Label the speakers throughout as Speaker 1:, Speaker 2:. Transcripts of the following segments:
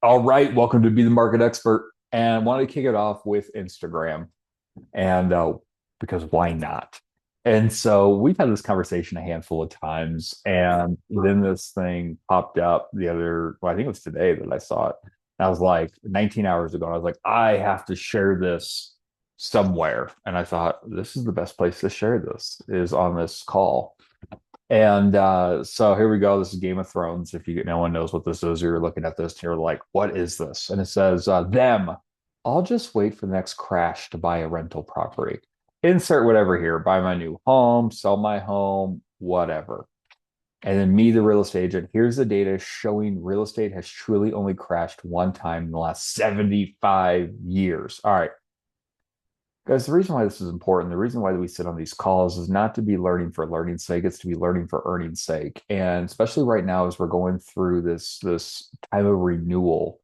Speaker 1: All right, welcome to Be the Market Expert. And I wanted to kick it off with Instagram. And because why not? And so we've had this conversation a handful of times. And then this thing popped up well, I think it was today that I saw it. And I was like, 19 hours ago, and I was like, I have to share this somewhere. And I thought, this is the best place to share this is on this call. And so here we go. This is Game of Thrones. If no one knows what this is, you're looking at this and you're like, what is this? And it says, them. I'll just wait for the next crash to buy a rental property. Insert whatever here, buy my new home, sell my home, whatever. And then me, the real estate agent, here's the data showing real estate has truly only crashed one time in the last 75 years. All right. Guys, the reason why this is important, the reason why we sit on these calls is not to be learning for learning's sake, it's to be learning for earning's sake. And especially right now, as we're going through this time of renewal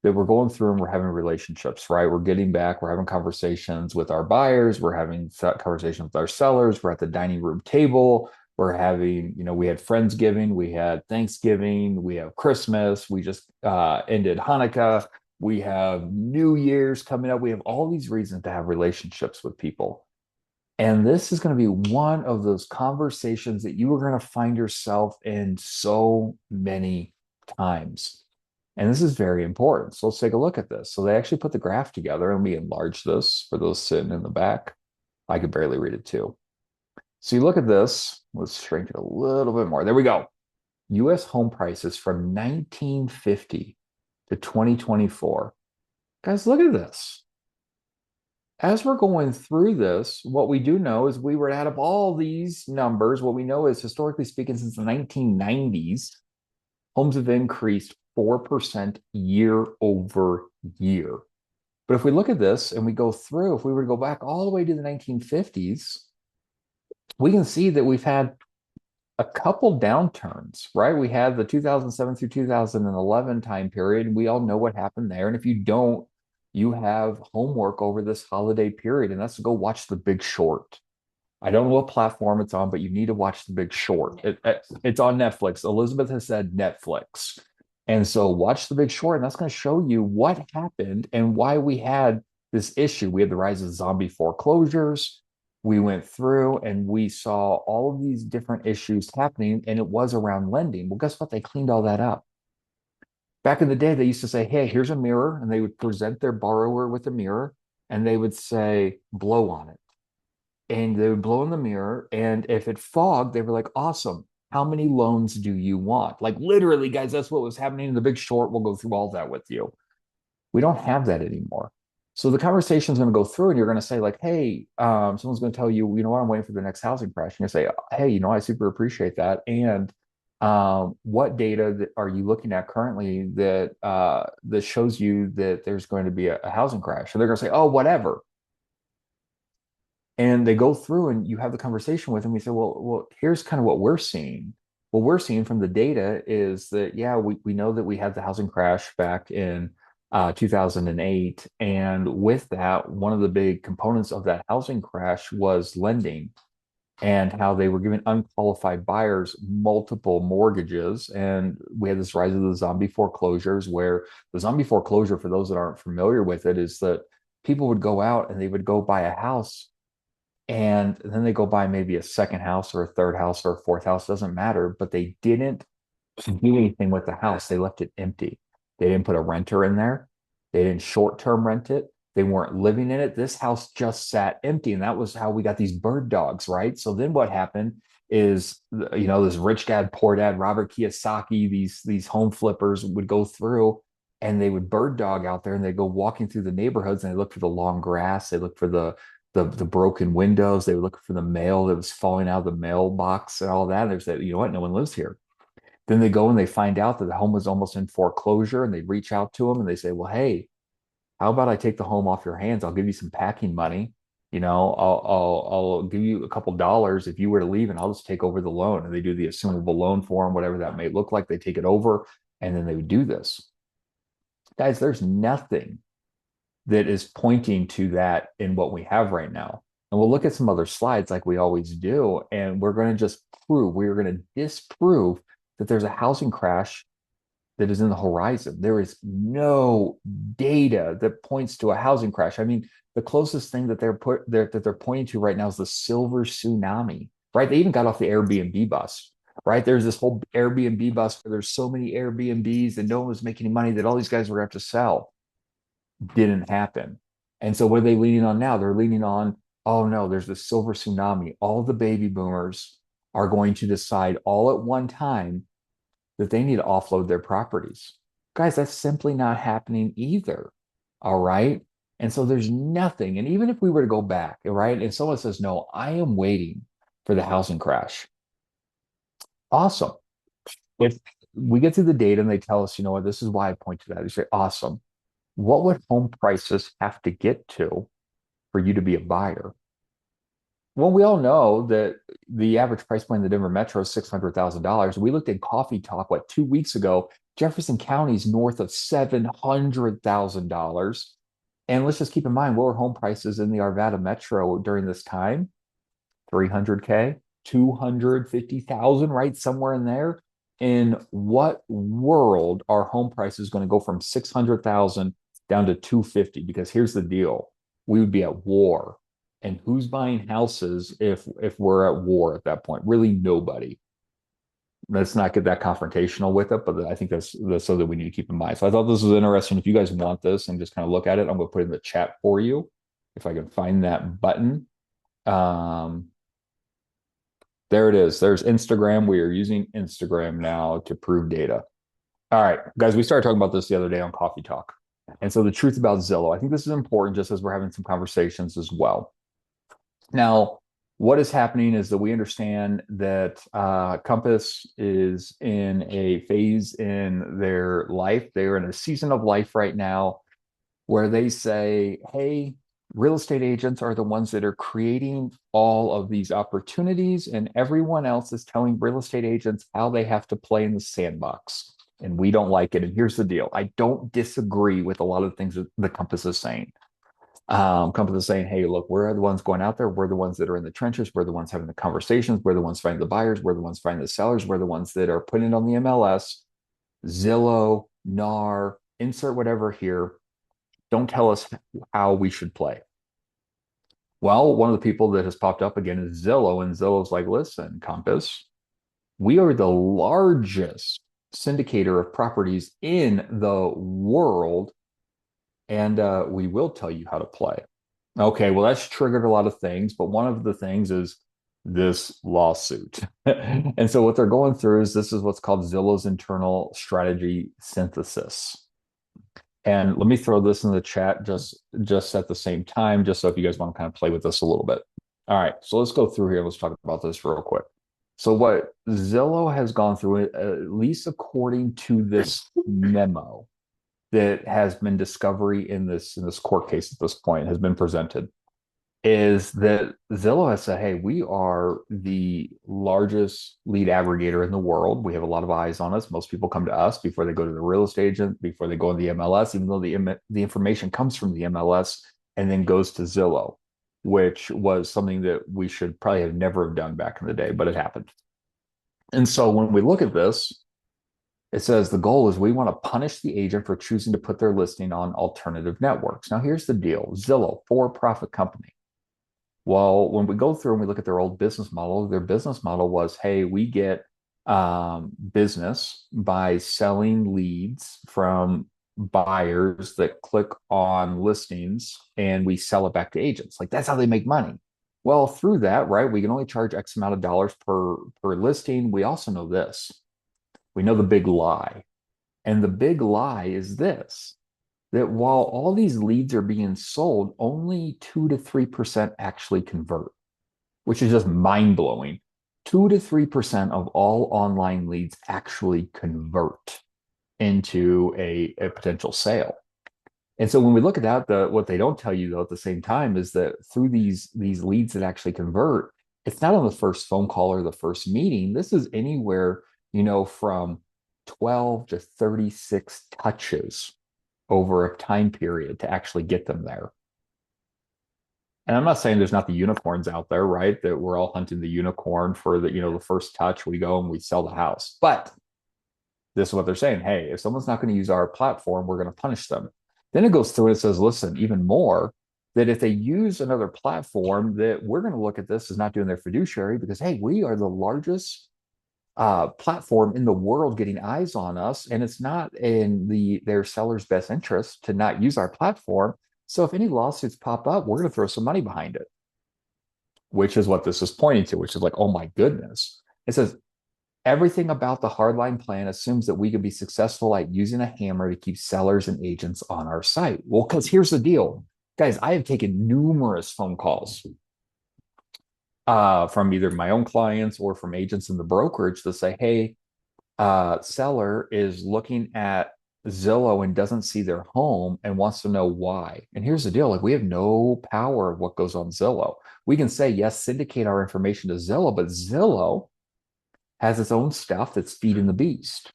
Speaker 1: that we're going through and we're having relationships, right? We're getting back, we're having conversations with our buyers, we're having conversations with our sellers, we're at the dining room table, we're having, we had Friendsgiving, we had Thanksgiving, we have Christmas, we just ended Hanukkah. We have New Year's coming up. We have all these reasons to have relationships with people. And this is going to be one of those conversations that you are going to find yourself in so many times. And this is very important. So let's take a look at this. So they actually put the graph together, and we enlarge this for those sitting in the back. I could barely read it too. So you look at this. Let's shrink it a little bit more. There we go. US home prices from 1950 to 2024. Guys, look at this. As we're going through this, what we do know is we were add up all these numbers. What we know is, historically speaking, since the 1990s, homes have increased 4% year over year. But if we look at this and we go through, if we were to go back all the way to the 1950s, we can see that we've had a couple downturns, right? We had the 2007 through 2011 time period. We all know what happened there. And if you don't, you have homework over this holiday period, and that's to go watch The Big Short. I don't know what platform it's on, but you need to watch The Big Short. It's on Netflix. Elizabeth has said Netflix. And so watch The Big Short, and that's going to show you what happened and why we had this issue. We had the rise of zombie foreclosures. We went through and we saw all of these different issues happening, and it was around lending. Well, guess what? They cleaned all that up. Back in the day, they used to say, hey, here's a mirror, and they would present their borrower with a mirror, and they would say, blow on it. And they would blow in the mirror, and if it fogged, they were like, awesome. How many loans do you want? Like literally, guys, that's what was happening in The Big Short. We'll go through all that with you. We don't have that anymore. So the conversation is going to go through, and you're going to say, like, hey, someone's going to tell you, you know what, I'm waiting for the next housing crash. And you say, hey, I super appreciate that. And what data are you looking at currently that shows you that there's going to be a housing crash? So they're going to say, oh, whatever. And they go through, and you have the conversation with them. You say, well, here's kind of what we're seeing. What we're seeing from the data is that, yeah, we know that we had the housing crash back in 2008. And with that, one of the big components of that housing crash was lending, and how they were giving unqualified buyers multiple mortgages. And we had this rise of the zombie foreclosures, where the zombie foreclosure, for those that aren't familiar with it, is that people would go out and they would go buy a house, and then they go buy maybe a second house or a third house or a fourth house, doesn't matter, but they didn't do anything with the house. They left it empty. They didn't put a renter in there. They didn't short-term rent it. They weren't living in it. This house just sat empty. And that was how we got these bird dogs, right? So then what happened is, this rich dad, poor dad, Robert Kiyosaki, these home flippers would go through, and they would bird dog out there, and they'd go walking through the neighborhoods, and they look for the long grass. They look for the broken windows. They would look for the mail that was falling out of the mailbox and all that. And they say, you know what? No one lives here. Then they go and they find out that the home was almost in foreclosure, and they reach out to them and they say, well, hey, how about I take the home off your hands? I'll give you some packing money. I'll give you a couple dollars if you were to leave, and I'll just take over the loan. And they do the assumable loan for them, whatever that may look like. They take it over, and then they would do this. Guys, there's nothing that is pointing to that in what we have right now. And we'll look at some other slides like we always do, and we're going to just we're going to disprove that there's a housing crash that is in the horizon. There is no data that points to a housing crash. I mean, the closest thing that they're pointing to right now is the silver tsunami, right? They even got off the Airbnb bus, right? There's this whole Airbnb bus where there's so many Airbnbs and no one was making any money that all these guys were going to have to sell. Didn't happen. And so what are they leaning on now? They're leaning on, oh no, there's this silver tsunami. All the baby boomers are going to decide all at one time that they need to offload their properties. Guys, that's simply not happening either. All right. And so there's nothing. And even if we were to go back, right, and someone says, no, I am waiting for the housing crash. Awesome. If we get to the data and they tell us, you know what, this is why I point to that. You say, awesome. What would home prices have to get to for you to be a buyer? Well, we all know that the average price point in the Denver metro is $600,000. We looked at Coffee Talk, 2 weeks ago. Jefferson County's north of $700,000. And let's just keep in mind, what were home prices in the Arvada metro during this time? 300K, 250,000, right? Somewhere in there. In what world are home prices going to go from 600,000 down to 250? Because here's the deal. We would be at war. And who's buying houses if we're at war at that point? Really nobody. Let's not get that confrontational with it, but I think that's something we need to keep in mind. So I thought this was interesting. If you guys want this and just kind of look at it, I'm going to put it in the chat for you if I can find that button. There it is. There's Instagram. We are using Instagram now to prove data. All right, guys, we started talking about this the other day on Coffee Talk. And so the truth about Zillow, I think this is important just as we're having some conversations as well. Now, what is happening is that we understand that Compass is in a phase in their life. They're in a season of life right now where they say, hey, real estate agents are the ones that are creating all of these opportunities, and everyone else is telling real estate agents how they have to play in the sandbox. And we don't like it. And here's the deal. I don't disagree with a lot of the things that the Compass is saying. Compass is saying, hey, look, we're the ones going out there. We're the ones that are in the trenches. We're the ones having the conversations. We're the ones finding the buyers. We're the ones finding the sellers. We're the ones that are putting it on the MLS, Zillow, NAR, insert whatever here. Don't tell us how we should play. Well, one of the people that has popped up again is Zillow, and Zillow's like, listen, Compass, we are the largest syndicator of properties in the world, and we will tell you how to play. Okay, well, that's triggered a lot of things, but one of the things is this lawsuit. And so what they're going through is this is what's called Zillow's internal strategy synthesis. And let me throw this in the chat just at the same time, just so if you guys want to kind of play with this a little bit. All right, so let's go through here. Let's talk about this real quick. So what Zillow has gone through, at least according to this memo that has been discovery in this court case at this point, has been presented, is that Zillow has said, hey, we are the largest lead aggregator in the world. We have a lot of eyes on us. Most people come to us before they go to the real estate agent, before they go to the MLS, even though the information comes from the MLS and then goes to Zillow, which was something that we should probably have never have done back in the day, but it happened. And so when we look at this, it says the goal is we want to punish the agent for choosing to put their listing on alternative networks. Now, here's the deal. Zillow, for-profit company. Well, when we go through and we look at their old business model, their business model was, hey, we get business by selling leads from buyers that click on listings and we sell it back to agents. Like that's how they make money. Well, through that, right, we can only charge X amount of dollars per listing. We also know this. We know the big lie. And the big lie is this, that while all these leads are being sold, only 2 to 3% actually convert, which is just mind-blowing. 2 to 3% of all online leads actually convert into a potential sale. And so when we look at that, what they don't tell you though at the same time is that through these leads that actually convert, it's not on the first phone call or the first meeting. This is anywhere, from 12 to 36 touches over a time period to actually get them there. And I'm not saying there's not the unicorns out there, right? That we're all hunting the unicorn for the first touch. We go and we sell the house. But This is what they're saying. Hey, if someone's not going to use our platform, we're going to punish them. Then it goes through and it says, listen, even more, that if they use another platform, that we're going to look at this as not doing their fiduciary because, hey, we are the largest platform in the world getting eyes on us, and it's not in their seller's best interest to not use our platform. So if any lawsuits pop up, we're going to throw some money behind it, which is what this is pointing to, which is like, oh my goodness. It says everything about the hardline plan assumes that we can be successful at using a hammer to keep sellers and agents on our site. Well, because here's the deal, guys, I have taken numerous phone calls from either my own clients or from agents in the brokerage to say, hey, seller is looking at Zillow and doesn't see their home and wants to know why. And here's the deal, like we have no power of what goes on Zillow. We can say, yes, syndicate our information to Zillow, but Zillow has its own stuff that's feeding the beast.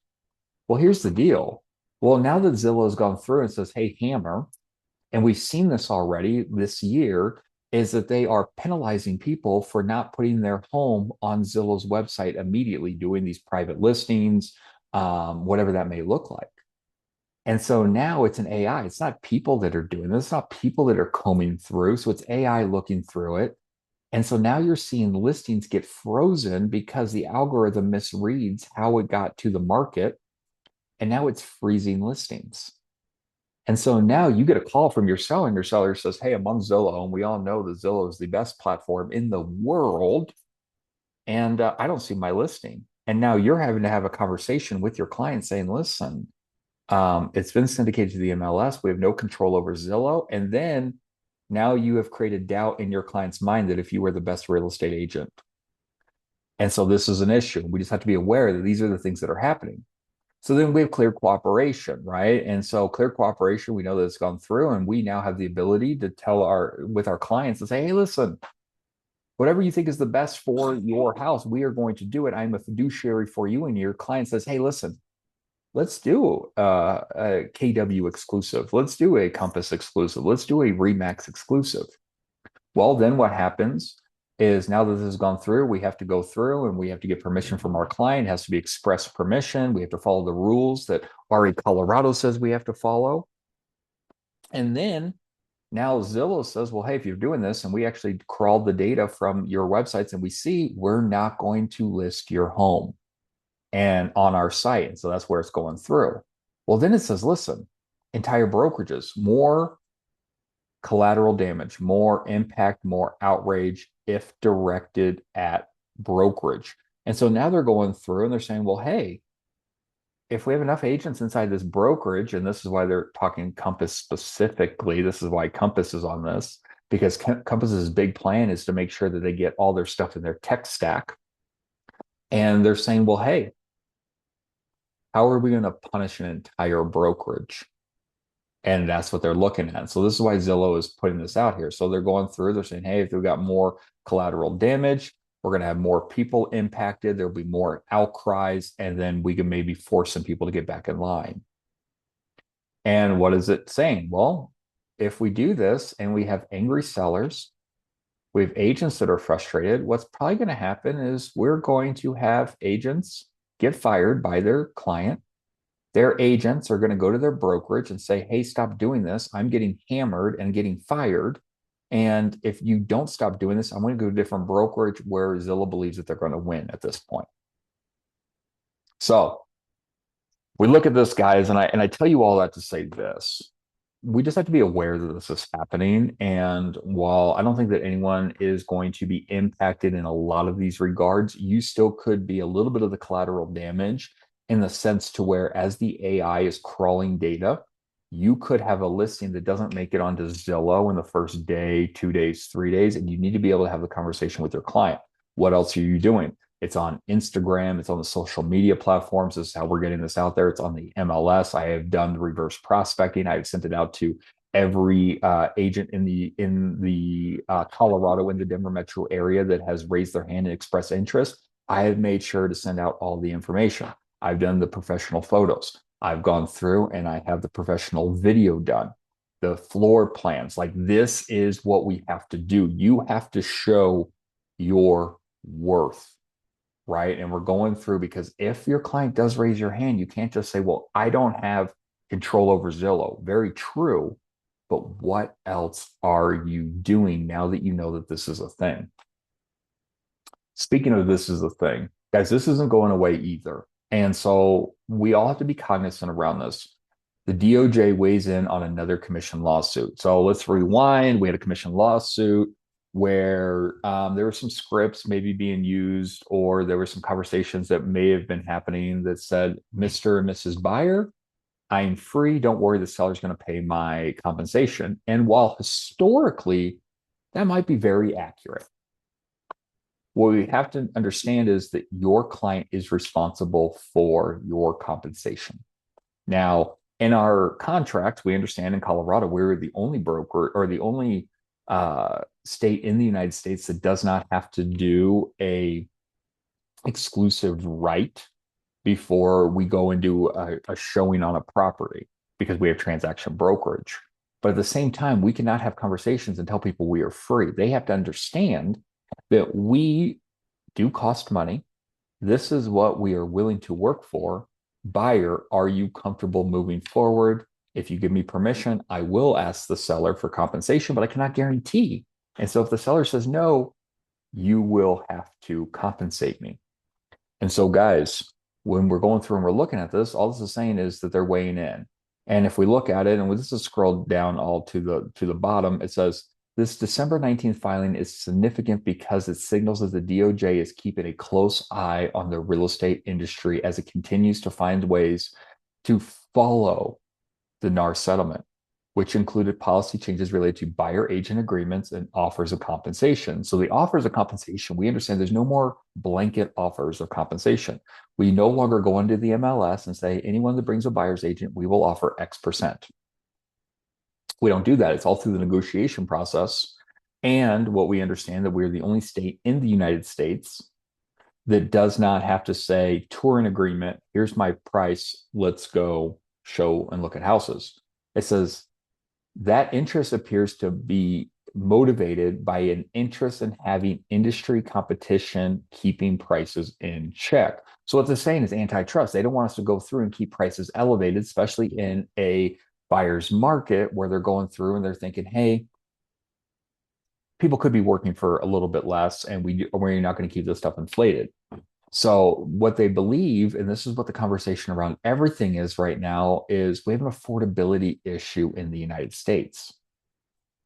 Speaker 1: Well, here's the deal. Well, now that Zillow has gone through and says, hey, hammer, and we've seen this already this year, is that they are penalizing people for not putting their home on Zillow's website immediately, doing these private listings, whatever that may look like. And so now it's an AI. It's not people that are doing this. It's not people that are combing through. So it's AI looking through it. And so now you're seeing listings get frozen because the algorithm misreads how it got to the market. And now it's freezing listings. And so now you get a call from your seller, and your seller says, hey, I'm on Zillow. And we all know that Zillow is the best platform in the world. And I don't see my listing. And now you're having to have a conversation with your client saying, listen, it's been syndicated to the MLS. We have no control over Zillow. And then now you have created doubt in your client's mind that if you were the best real estate agent. And so this is an issue. We just have to be aware that these are the things that are happening. So then we have clear cooperation, right? And so clear cooperation, we know that it's gone through, and we now have the ability to tell with our clients and say, hey, listen, whatever you think is the best for your house, we are going to do it. I'm a fiduciary for you. And your client says, hey, listen, let's do a KW exclusive. Let's do a Compass exclusive. Let's do a Remax exclusive. Well, then what happens is now that this has gone through, we have to go through and we have to get permission from our client. It has to be express permission. We have to follow the rules that RE Colorado says we have to follow. And then now Zillow says, well, hey, if you're doing this and we actually crawled the data from your websites and we see we're not going to list your home and on our site. And so that's where it's going through. Well, then it says, listen, entire brokerages, more collateral damage, more impact, more outrage if directed at brokerage. And so now they're going through and they're saying, well, hey, if we have enough agents inside this brokerage, and this is why they're talking Compass specifically, this is why Compass is on this, because Compass's big plan is to make sure that they get all their stuff in their tech stack. And they're saying, well, hey, how are we going to punish an entire brokerage? And that's what they're looking at. So this is why Zillow is putting this out here. So they're going through, they're saying, hey, if we've got more collateral damage, we're going to have more people impacted. There'll be more outcries, and then we can maybe force some people to get back in line. And what is it saying? Well, if we do this and we have angry sellers, we have agents that are frustrated, what's probably going to happen is we're going to have agents get fired by their client. Their agents are going to go to their brokerage and say, hey, stop doing this. I'm getting hammered and getting fired. And if you don't stop doing this, I'm going to go to a different brokerage where Zillow believes that they're going to win at this point. So we look at this, guys, and I tell you all that to say this. We just have to be aware that this is happening. And while I don't think that anyone is going to be impacted in a lot of these regards, you still could be a little bit of the collateral damage in the sense to where as the AI is crawling data, you could have a listing that doesn't make it onto Zillow in the first day, 2 days, 3 days, and you need to be able to have the conversation with your client. What else are you doing? It's on Instagram. It's on the social media platforms. This is how we're getting this out there. It's on the MLS. I have done reverse prospecting. I've sent it out to every agent in the Colorado in the Denver metro area that has raised their hand and expressed interest. I have made sure to send out all the information. I've done the professional photos. I've gone through and I have the professional video done, the floor plans. Like this is what we have to do. You have to show your worth. right? And we're going through because if your client does raise your hand, you can't just say, well, I don't have control over Zillow. Very true. But what else are you doing now that you know that this is a thing? Speaking of this is a thing, guys, this isn't going away either. And so we all have to be cognizant around this. The DOJ weighs in on another commission lawsuit. So let's rewind. We had a commission lawsuit where there were some scripts maybe being used, or there were some conversations that may have been happening that said, Mr. and Mrs. Buyer, I'm free. Don't worry, the seller's going to pay my compensation. And while historically that might be very accurate, what we have to understand is that your client is responsible for your compensation. Now, in our contract, we understand in Colorado, we're the only broker or the only state in the United States that does not have to do a exclusive right before we go and do a showing on a property because we have transaction brokerage. But at the same time, we cannot have conversations and tell people we are free. They have to understand that we do cost money. This is what we are willing to work for. Buyer, are you comfortable moving forward? If you give me permission, I will ask the seller for compensation, but I cannot guarantee. And so if the seller says no, you will have to compensate me. And so, guys, when we're going through and we're looking at this, all this is saying is that they're weighing in. And if we look at it, and this is scrolled down all to the bottom, it says this December 19th filing is significant because it signals that the DOJ is keeping a close eye on the real estate industry as it continues to find ways to follow the NAR settlement, which included policy changes related to buyer agent agreements and offers of compensation. So the offers of compensation, we understand there's no more blanket offers of compensation. We no longer go into the MLS and say, anyone that brings a buyer's agent, we will offer X%. We don't do that. It's all through the negotiation process. And what we understand that we're the only state in the United States that does not have to say, tour an agreement, here's my price, let's go show and look at houses. It says, that interest appears to be motivated by an interest in having industry competition keeping prices in check. So what they're saying is antitrust. They don't want us to go through and keep prices elevated, especially in a buyer's market where they're going through and they're thinking, hey, people could be working for a little bit less and we're not going to keep this stuff inflated. So what they believe, and this is what the conversation around everything is right now, is we have an affordability issue in the United States.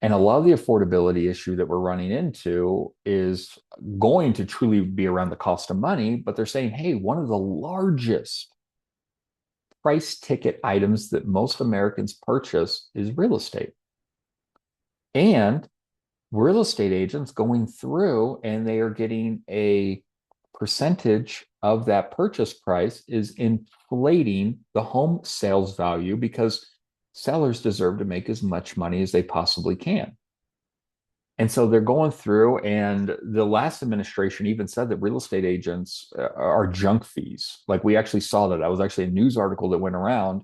Speaker 1: And a lot of the affordability issue that we're running into is going to truly be around the cost of money, but they're saying, hey, one of the largest price ticket items that most Americans purchase is real estate. And real estate agents going through and they are getting a percentage of that purchase price is inflating the home sales value because sellers deserve to make as much money as they possibly can. And so they're going through, and the last administration even said that real estate agents are junk fees. Like we actually saw that. That was actually a news article that went around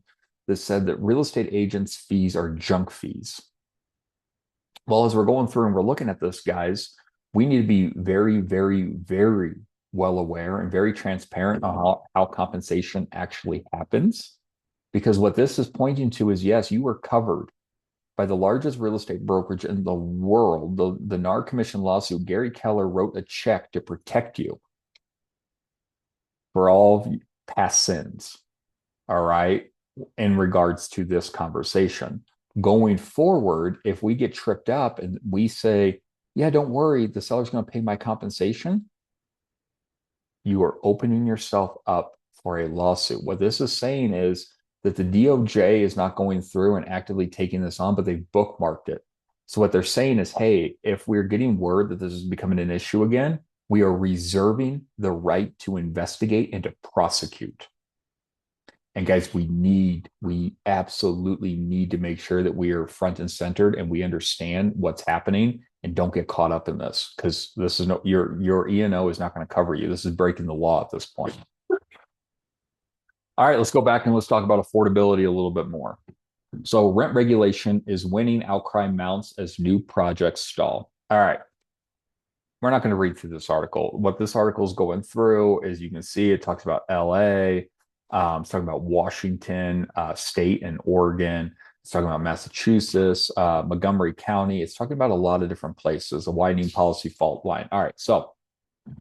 Speaker 1: that said that real estate agents' fees are junk fees. Well, as we're going through and we're looking at this, guys, we need to be very, very, very well aware and very transparent on how compensation actually happens. Because what this is pointing to is, yes, you were covered by the largest real estate brokerage in the world. The NAR Commission lawsuit, Gary Keller wrote a check to protect you for all past sins, all right, in regards to this conversation. Going forward, if we get tripped up and we say, yeah, don't worry, the seller's going to pay my compensation, you are opening yourself up for a lawsuit. What this is saying is that the DOJ is not going through and actively taking this on, but they've bookmarked it. So what they're saying is, hey, if we're getting word that this is becoming an issue again, we are reserving the right to investigate and to prosecute. And guys, we absolutely need to make sure that we are front and centered and we understand what's happening and don't get caught up in this, because this is no, your E&O is not going to cover you. This is breaking the law at this point. All right, let's go back and let's talk about affordability a little bit more. So rent regulation is winning, outcry mounts as new projects stall. All right. we're not going to read through this article. What this article is going through is you can see it talks about LA, it's talking about Washington state and Oregon. It's talking about Massachusetts, Montgomery County. It's talking about a lot of different places, a widening policy fault line. All right, so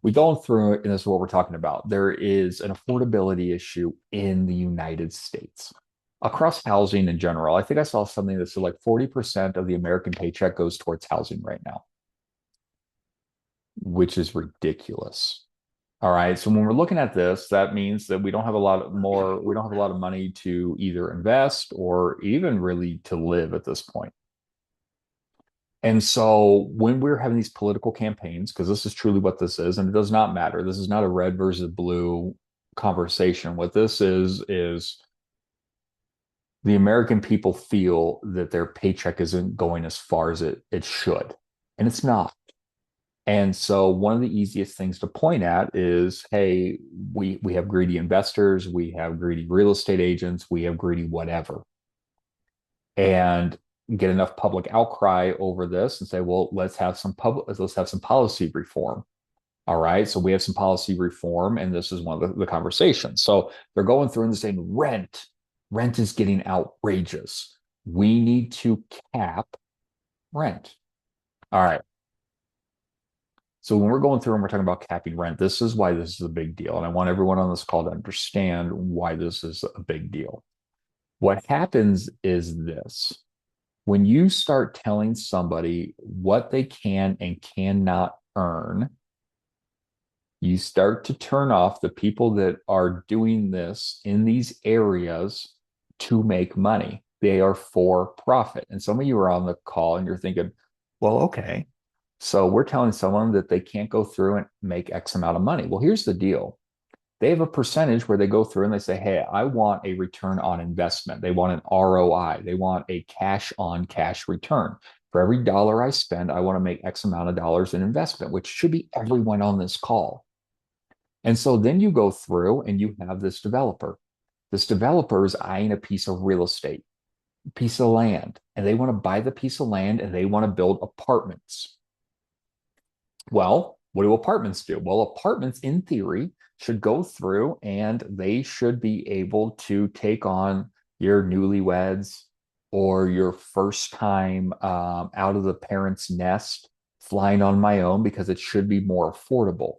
Speaker 1: we going through it, and this is what we're talking about. There is an affordability issue in the United States across housing in general. I think I saw something that said like 40% of the American paycheck goes towards housing right now, which is ridiculous. All right. So when we're looking at this, that means that we don't have a lot of money to either invest or even really to live at this point. And so when we're having these political campaigns, because this is truly what this is, and it does not matter. This is not a red versus blue conversation. What this is the American people feel that their paycheck isn't going as far as it should. And it's not. And so one of the easiest things to point at is, hey, we have greedy investors, we have greedy real estate agents, we have greedy whatever. And get enough public outcry over this and say, well, let's have some policy reform. All right. So we have some policy reform, and this is one of the conversations. So they're going through and saying rent is getting outrageous. We need to cap rent. All right. So when we're going through and we're talking about capping rent, this is why this is a big deal. And I want everyone on this call to understand why this is a big deal. What happens is this: when you start telling somebody what they can and cannot earn, you start to turn off the people that are doing this in these areas to make money. They are for profit. And some of you are on the call and you're thinking, well, okay, so we're telling someone that they can't go through and make X amount of money. Well, here's the deal. They have a percentage where they go through and they say, hey, I want a return on investment. They want an ROI. They want a cash on cash return. For every dollar I spend, I want to make X amount of dollars in investment, which should be everyone on this call. And so then you go through and you have this developer. This developer is eyeing a piece of real estate, a piece of land, and they want to buy the piece of land and they want to build apartments. Well, what do apartments do? Well, apartments in theory should go through and they should be able to take on your newlyweds or your first time out of the parents' nest flying on my own, because it should be more affordable.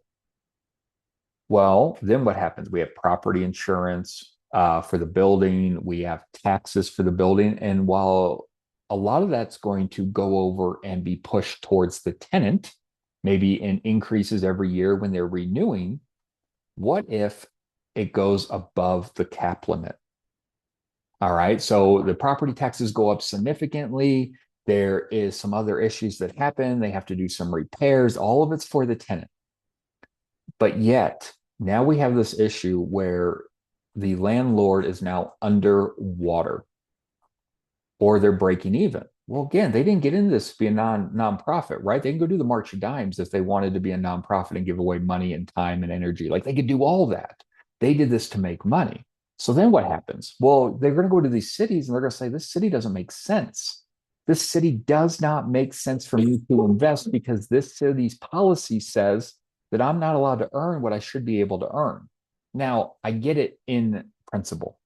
Speaker 1: Well, then what happens? We have property insurance for the building. We have taxes for the building. And while a lot of that's going to go over and be pushed towards the tenant, maybe in increases every year when they're renewing, what if it goes above the cap limit? All right. So the property taxes go up significantly. There is some other issues that happen. They have to do some repairs. All of it's for the tenant. But yet, now we have this issue where the landlord is now underwater or they're breaking even. Well, again, they didn't get into this to be a nonprofit, right? They can go do the March of Dimes if they wanted to be a nonprofit and give away money and time and energy. Like, they could do all that. They did this to make money. So then what happens? Well, they're going to go to these cities and they're going to say, this city doesn't make sense. This city does not make sense for me to invest because this city's policy says that I'm not allowed to earn what I should be able to earn. Now, I get it in principle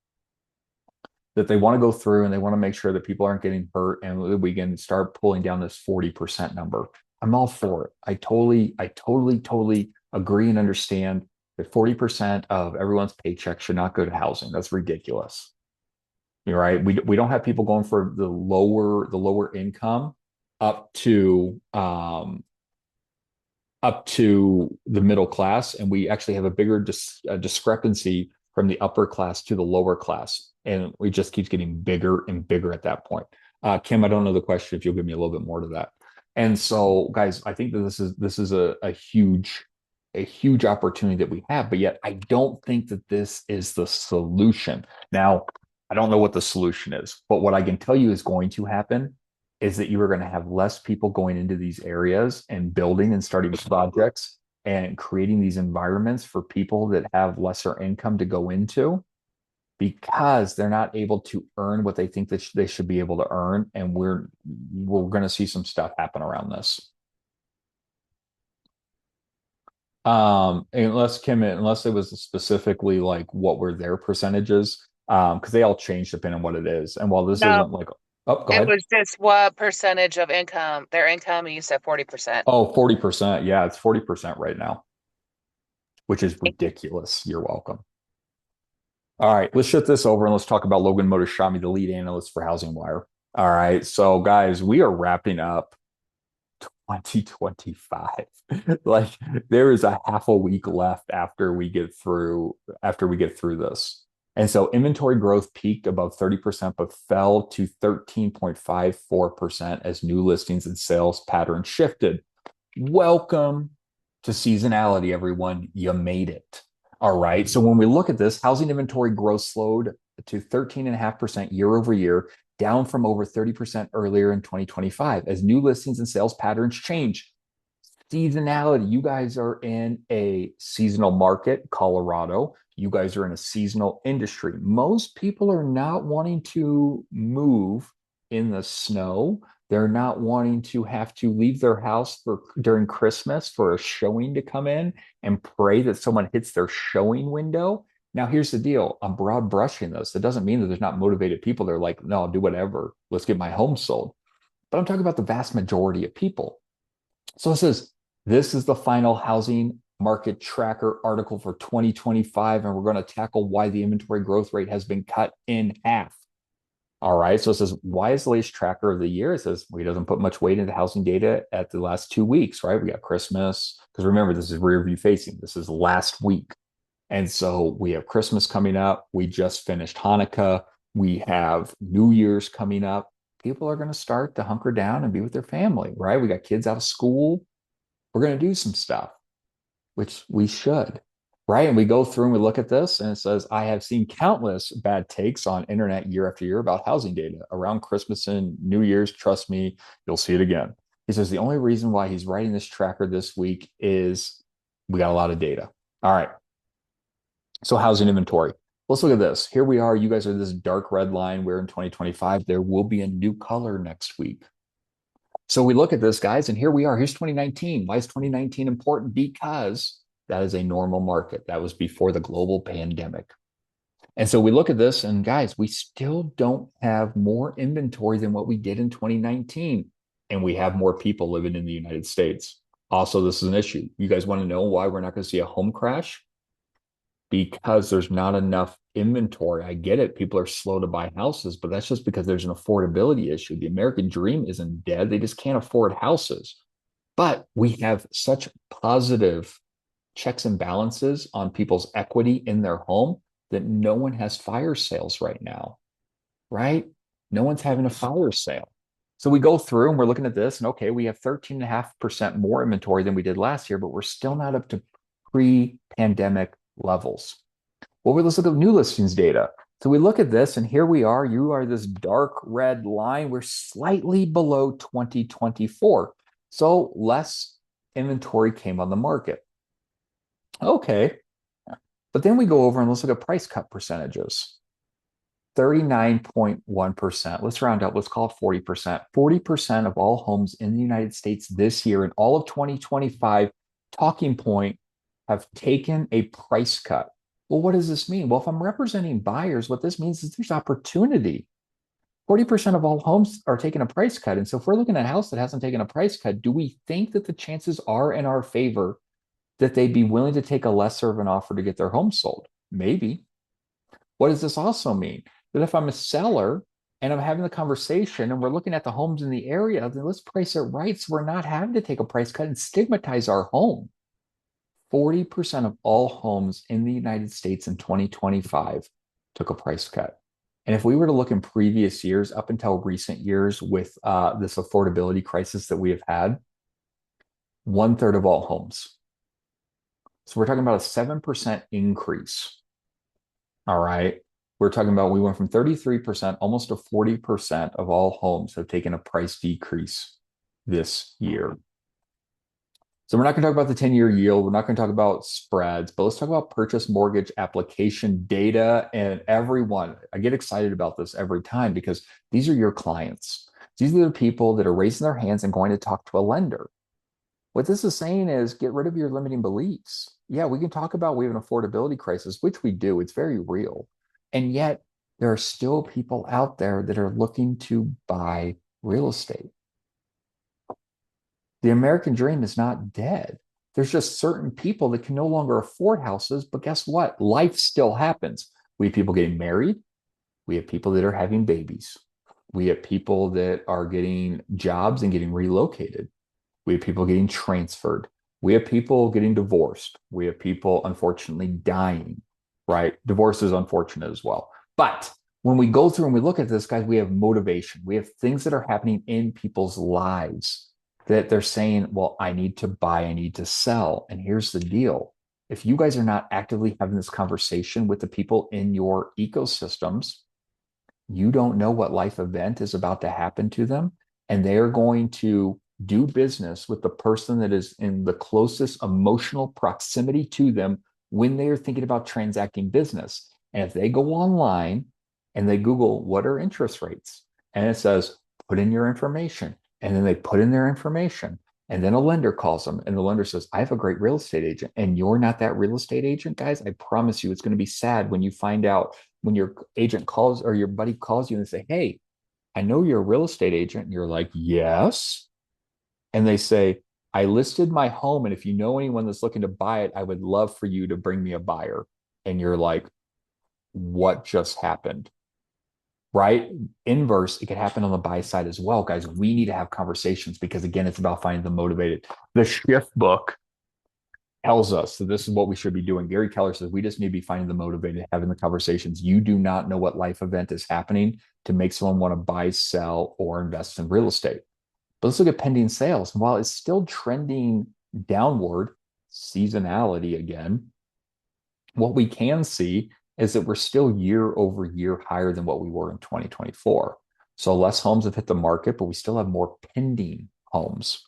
Speaker 1: that they want to go through and they want to make sure that people aren't getting hurt and we can start pulling down this 40% number. I'm all for it. I totally agree and understand that 40% of everyone's paycheck should not go to housing. That's ridiculous. You're right. We don't have people going for the lower income up to the middle class, and we actually have a bigger discrepancy from the upper class to the lower class, and it just keeps getting bigger and bigger at that point. Kim, I don't know the question, if you'll give me a little bit more to that. And so, guys, I think that this is a huge opportunity that we have, but yet I don't think that this is the solution. Now, I don't know what the solution is, but what I can tell you is going to happen is that you are going to have less people going into these areas and building and starting projects and creating these environments for people that have lesser income to go into, because they're not able to earn what they think that they should be able to earn. And we're going to see some stuff happen around this. Unless it was specifically like what were their percentages, because they all change depending on what it is. And while this
Speaker 2: No,
Speaker 1: isn't like, oh, go
Speaker 2: it
Speaker 1: ahead.
Speaker 2: was just what percentage of income, their income, and you said 40%.
Speaker 1: Oh, 40%. Yeah, it's 40% right now, which is ridiculous. You're welcome. All right, let's shift this over and let's talk about Logan Motoshami, the lead analyst for Housing Wire. All right, so guys, we are wrapping up 2025. Like there is a half a week left after we get through this. And so inventory growth peaked above 30%, but fell to 13.54% as new listings and sales patterns shifted. Welcome to seasonality, everyone. You made it. All right. So when we look at this, housing inventory growth slowed to 13.5% year over year, down from over 30% earlier in 2025 as new listings and sales patterns change. Seasonality. You guys are in a seasonal market, Colorado. You guys are in a seasonal industry. Most people are not wanting to move in the snow. They're not wanting to have to leave their house for during Christmas for a showing to come in and pray that someone hits their showing window. Now, here's the deal. I'm broad brushing this. It doesn't mean that there's not motivated people. They're like, no, I'll do whatever. Let's get my home sold. But I'm talking about the vast majority of people. So it says, this is the final housing market tracker article for 2025, and we're going to tackle why the inventory growth rate has been cut in half. All right. So it says, why is the latest tracker of the year? It says, well, he doesn't put much weight into housing data at the last 2 weeks, right? We got Christmas, because remember, this is rear view facing. This is last week. And so we have Christmas coming up. We just finished Hanukkah. We have New Year's coming up. People are going to start to hunker down and be with their family, right? We got kids out of school. We're going to do some stuff, which we should, right? And we go through and we look at this, and it says, I have seen countless bad takes on internet year after year about housing data around Christmas and New Year's. Trust me, you'll see it again. He says the only reason why he's writing this tracker this week is we got a lot of data. All right. So housing inventory. Let's look at this. Here we are. You guys are this dark red line. We're in 2025. There will be a new color next week. So we look at this, guys, and here we are. Here's 2019. Why is 2019 important? Because that is a normal market. That was before the global pandemic. And so we look at this, and guys, we still don't have more inventory than what we did in 2019. And we have more people living in the United States. Also, this is an issue. You guys want to know why we're not going to see a home crash? Because there's not enough inventory. I get it. People are slow to buy houses, but that's just because there's an affordability issue. The American dream isn't dead. They just can't afford houses. But we have such positive checks and balances on people's equity in their home that no one has fire sales right now, right? No one's having a fire sale. So we go through and we're looking at this, and okay, we have 13.5% more inventory than we did last year, but we're still not up to pre-pandemic levels. Well, let's look at new listings data. So we look at this, and here we are. You are this dark red line. We're slightly below 2024. So less inventory came on the market. Okay. But then we go over and let's look at price cut percentages. 39.1%. Let's round up. Let's call it 40%. 40% of all homes in the United States this year and all of 2025, talking point, have taken a price cut. Well, what does this mean? Well, if I'm representing buyers, what this means is there's opportunity. 40% of all homes are taking a price cut. And so if we're looking at a house that hasn't taken a price cut, do we think that the chances are in our favor that they'd be willing to take a lesser of an offer to get their home sold? Maybe. What does this also mean? That if I'm a seller and I'm having the conversation and we're looking at the homes in the area, then let's price it right so we're not having to take a price cut and stigmatize our home. 40% of all homes in the United States in 2025 took a price cut. And if we were to look in previous years, up until recent years with this affordability crisis that we have had, 1/3 of all homes. So we're talking about a 7% increase. All right. We're talking about we went from 33%, almost to 40% of all homes have taken a price decrease this year. So we're not going to talk about the 10-year yield. We're not going to talk about spreads, but let's talk about purchase mortgage application data. And everyone, I get excited about this every time because these are your clients. These are the people that are raising their hands and going to talk to a lender. What this is saying is get rid of your limiting beliefs. Yeah, we can talk about we have an affordability crisis, which we do. It's very real. And yet there are still people out there that are looking to buy real estate. The American dream is not dead. There's just certain people that can no longer afford houses, but guess what? Life still happens. We have people getting married. We have people that are having babies. We have people that are getting jobs and getting relocated. We have people getting transferred. We have people getting divorced. We have people, unfortunately, dying, right? Divorce is unfortunate as well. But when we go through and we look at this, guys, we have motivation. We have things that are happening in people's lives that they're saying, well, I need to buy, I need to sell. And here's the deal. If you guys are not actively having this conversation with the people in your ecosystems, you don't know what life event is about to happen to them. And they're going to do business with the person that is in the closest emotional proximity to them when they are thinking about transacting business. And if they go online and they Google what are interest rates, and it says, put in your information, and then they put in their information, and then a lender calls them, and the lender says, I have a great real estate agent, and you're not that real estate agent, guys. I promise you, it's going to be sad when you find out when your agent calls or your buddy calls you and they say, hey, I know you're a real estate agent. And you're like, yes. And they say, I listed my home. And if you know anyone that's looking to buy it, I would love for you to bring me a buyer. And you're like, what just happened? Right? Inverse, it could happen on the buy side as well, guys. We need to have conversations because, again, it's about finding the motivated. The shift book tells us that this is what we should be doing. Gary Keller says we just need to be finding the motivated, having the conversations. You do not know what life event is happening to make someone want to buy, sell, or invest in real estate. But let's look at pending sales. And while it's still trending downward, seasonality again, what we can see is that we're still year over year higher than what we were in 2024. So less homes have hit the market, but we still have more pending homes.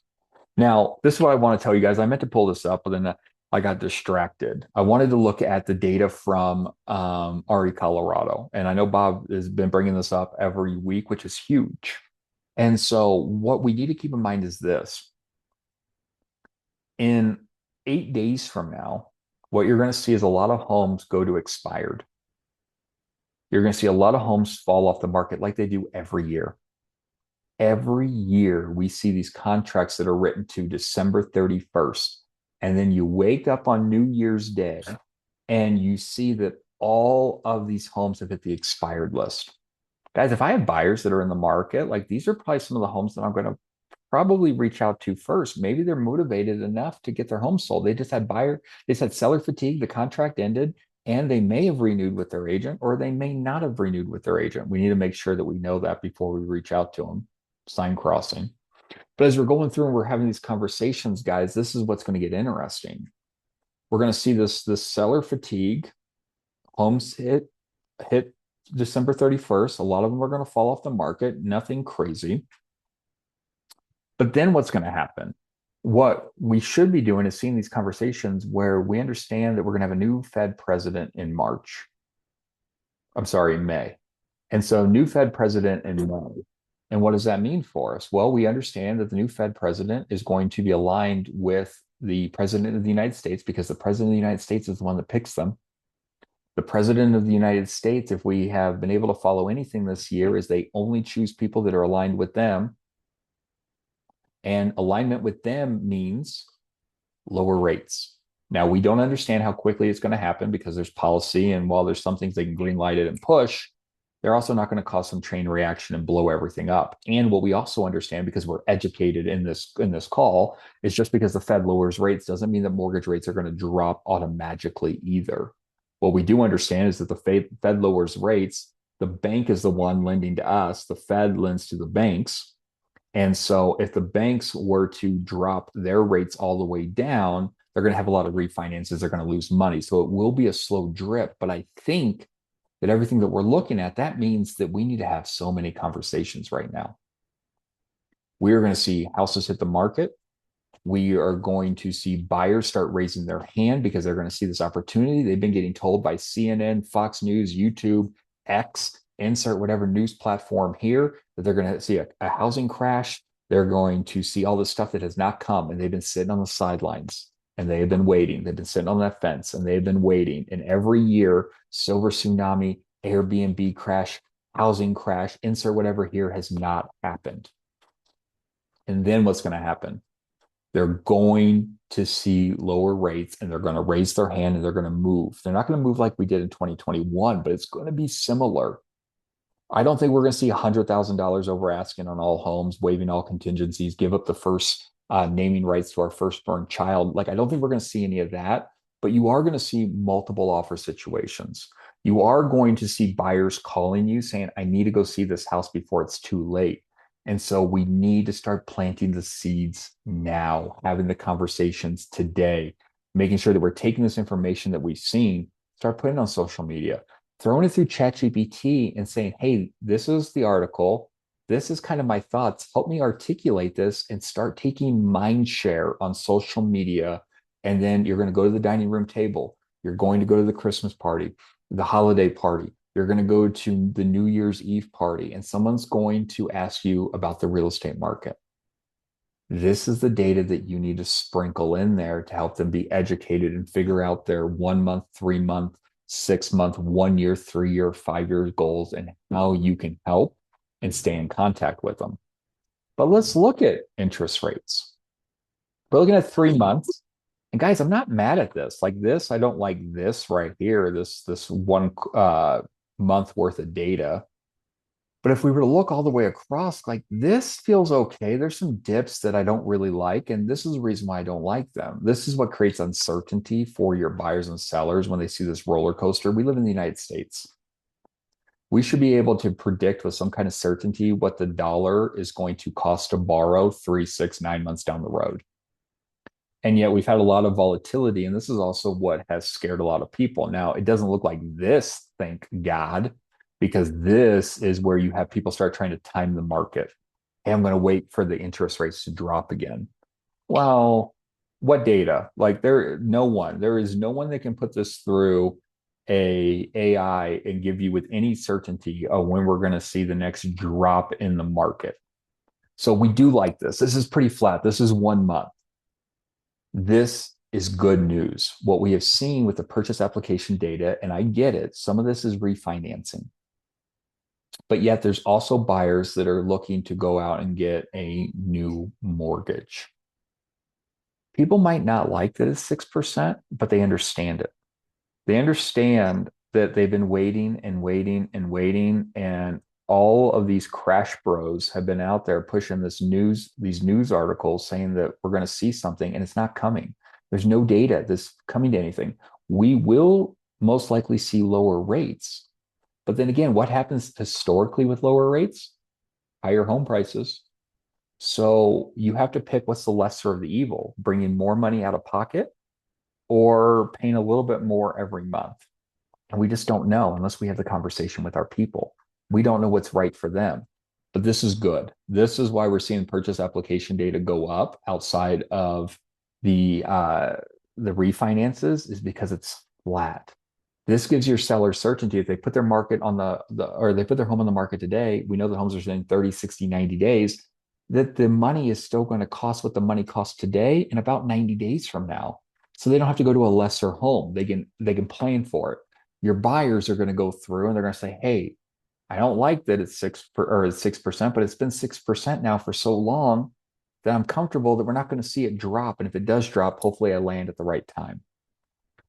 Speaker 1: Now, this is what I want to tell you guys. I meant to pull this up, but then I got distracted. I wanted to look at the data from RE Colorado. And I know Bob has been bringing this up every week, which is huge. And so what we need to keep in mind is this. In 8 days from now, what you're going to see is a lot of homes go to expired. You're going to see a lot of homes fall off the market like they do every year. Every year, we see these contracts that are written to December 31st. And then you wake up on New Year's Day and you see that all of these homes have hit the expired list. Guys, if I have buyers that are in the market, like these are probably some of the homes that I'm going to probably reach out to first. Maybe they're motivated enough to get their home sold. They just had seller fatigue, the contract ended, and they may have renewed with their agent or they may not have renewed with their agent. We need to make sure that we know that before we reach out to them. Sign crossing. But as we're going through and we're having these conversations, guys, this is what's going to get interesting. We're going to see this seller fatigue. Homes hit December 31st. A lot of them are going to fall off the market. Nothing crazy. But then what's going to happen? What we should be doing is seeing these conversations where we understand that we're going to have a new Fed president in March. I'm sorry, in May. And so new Fed president in May. And what does that mean for us? Well, we understand that the new Fed president is going to be aligned with the president of the United States because the president of the United States is the one that picks them. The president of the United States, if we have been able to follow anything this year, is they only choose people that are aligned with them. And alignment with them means lower rates. Now, we don't understand how quickly it's going to happen because there's policy. And while there's some things they can green light it and push, they're also not going to cause some chain reaction and blow everything up. And what we also understand, because we're educated in this call, is just because the Fed lowers rates doesn't mean that mortgage rates are going to drop automatically either. What we do understand is that the Fed lowers rates. The bank is the one lending to us. The Fed lends to the banks. And so if the banks were to drop their rates all the way down, they're going to have a lot of refinances. They're going to lose money. So it will be a slow drip. But I think that everything that we're looking at, that means that we need to have so many conversations right now. We are going to see houses hit the market. We are going to see buyers start raising their hand because they're going to see this opportunity. They've been getting told by CNN, Fox News, YouTube, X, insert whatever news platform here, that they're going to see a housing crash. They're going to see all this stuff that has not come, and they've been sitting on the sidelines and they have been waiting. They've been sitting on that fence and they've been waiting. And every year, silver tsunami, Airbnb crash, housing crash, insert whatever here has not happened. And then what's going to happen? They're going to see lower rates and they're going to raise their hand and they're going to move. They're not going to move like we did in 2021, but it's going to be similar. I don't think we're going to see $100,000 over asking on all homes, waiving all contingencies, give up the first naming rights to our firstborn child. Like, I don't think we're going to see any of that, but you are going to see multiple offer situations. You are going to see buyers calling you saying, I need to go see this house before it's too late. And so we need to start planting the seeds now, having the conversations today, making sure that we're taking this information that we've seen, start putting it on social media, throwing it through ChatGPT and saying, hey, this is the article. This is kind of my thoughts. Help me articulate this and start taking mind share on social media. And then you're going to go to the dining room table. You're going to go to the Christmas party, the holiday party. You're going to go to the New Year's Eve party, and someone's going to ask you about the real estate market. This is the data that you need to sprinkle in there to help them be educated and figure out their 1 month, 3 month, 6 month, 1 year, 3 year, 5 year goals and how you can help and stay in contact with them. But let's look at interest rates. We're looking at 3 months. And guys, I'm not mad at this. Like this, I don't like this right here, this 1 month worth of data. But if we were to look all the way across, like this feels okay. There's some dips that I don't really like. And this is the reason why I don't like them. This is what creates uncertainty for your buyers and sellers when they see this roller coaster. We live in the United States. We should be able to predict with some kind of certainty what the dollar is going to cost to borrow 3, 6, 9 months down the road. And yet we've had a lot of volatility. And this is also what has scared a lot of people. Now, it doesn't look like this, thank God, because this is where you have people start trying to time the market. Hey, I'm going to wait for the interest rates to drop again. Well, what data? Like there is no one that can put this through a AI and give you with any certainty of when we're going to see the next drop in the market. So we do like this. This is pretty flat. This is 1 month. This is good news. What we have seen with the purchase application data, and I get it, some of this is refinancing. But yet there's also buyers that are looking to go out and get a new mortgage. People might not like that it's 6%, but they understand it. They understand that they've been waiting and waiting and waiting, and all of these crash bros have been out there pushing these news articles saying that we're going to see something, and it's not coming. There's no data that's coming to anything. We will most likely see lower rates. But then again, what happens historically with lower rates? Higher home prices. So you have to pick what's the lesser of the evil, bringing more money out of pocket or paying a little bit more every month. And we just don't know unless we have the conversation with our people. We don't know what's right for them. But this is good. This is why we're seeing purchase application data go up outside of the refinances, is because it's flat. This gives your seller certainty. If they put their market on or they put their home on the market today, we know the homes are staying 30, 60, 90 days, that the money is still going to cost what the money costs today in about 90 days from now. So they don't have to go to a lesser home. They can plan for it. Your buyers are going to go through and they're going to say, hey, I don't like that it's 6%, but it's been 6% now for so long that I'm comfortable that we're not going to see it drop. And if it does drop, hopefully I land at the right time.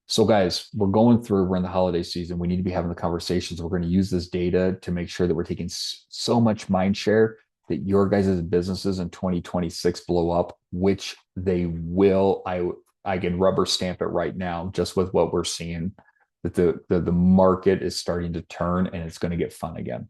Speaker 1: So guys, we're in the holiday season. We need to be having the conversations. We're going to use this data to make sure that we're taking so much mind share that your guys' businesses in 2026 blow up, which they will. I can rubber stamp it right now, just with what we're seeing, that the market is starting to turn and it's going to get fun again.